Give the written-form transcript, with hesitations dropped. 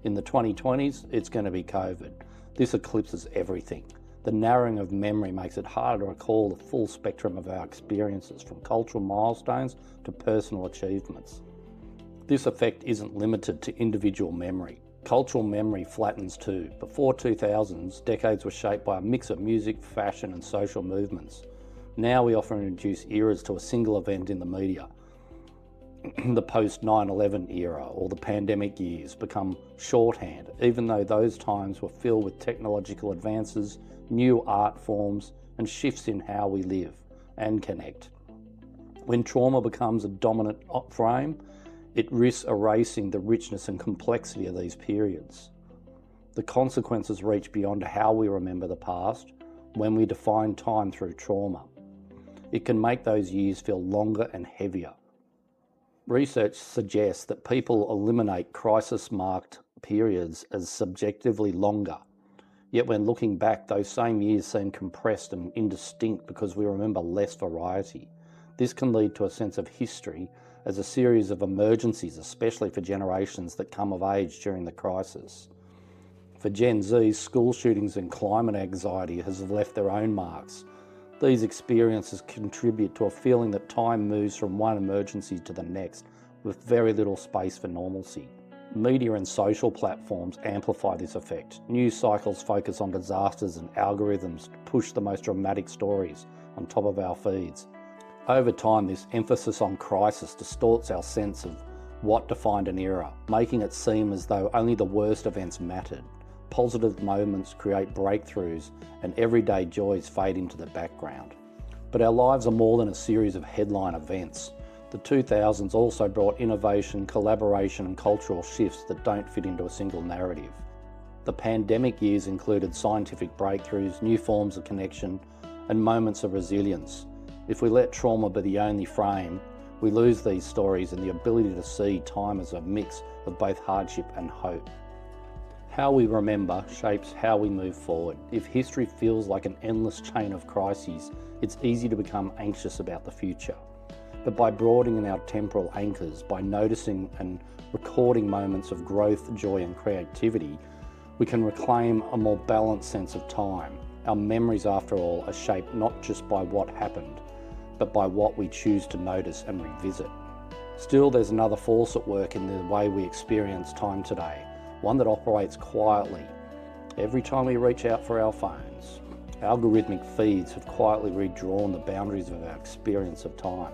In the 2020s, it's going to be COVID. This eclipses everything. The narrowing of memory makes it harder to recall the full spectrum of our experiences, from cultural milestones to personal achievements. This effect isn't limited to individual memory. Cultural memory flattens too. Before 2000s, decades were shaped by a mix of music, fashion and social movements. Now we often reduce eras to a single event in the media. The post 9/11 era or the pandemic years become shorthand, even though those times were filled with technological advances, new art forms and shifts in how we live and connect. When trauma becomes a dominant frame, it risks erasing the richness and complexity of these periods. The consequences reach beyond how we remember the past when we define time through trauma. It can make those years feel longer and heavier. Research suggests that people eliminate crisis-marked periods as subjectively longer. Yet when looking back, those same years seem compressed and indistinct because we remember less variety. This can lead to a sense of history as a series of emergencies, especially for generations that come of age during the crisis. For Gen Z, school shootings and climate anxiety has left their own marks. These experiences contribute to a feeling that time moves from one emergency to the next with very little space for normalcy. Media and social platforms amplify this effect. News cycles focus on disasters and algorithms push the most dramatic stories on top of our feeds. Over time, this emphasis on crisis distorts our sense of what defined an era, making it seem as though only the worst events mattered. Positive moments create breakthroughs and everyday joys fade into the background. But our lives are more than a series of headline events. The 2000s also brought innovation, collaboration and cultural shifts that don't fit into a single narrative. The pandemic years included scientific breakthroughs, new forms of connection and moments of resilience. If we let trauma be the only frame, we lose these stories and the ability to see time as a mix of both hardship and hope. How we remember shapes how we move forward. If history feels like an endless chain of crises, it's easy to become anxious about the future. But by broadening our temporal anchors, by noticing and recording moments of growth, joy and creativity, we can reclaim a more balanced sense of time. Our memories, after all, are shaped not just by what happened, but by what we choose to notice and revisit. Still, there's another force at work in the way we experience time today. One that operates quietly. Every time we reach out for our phones, algorithmic feeds have quietly redrawn the boundaries of our experience of time.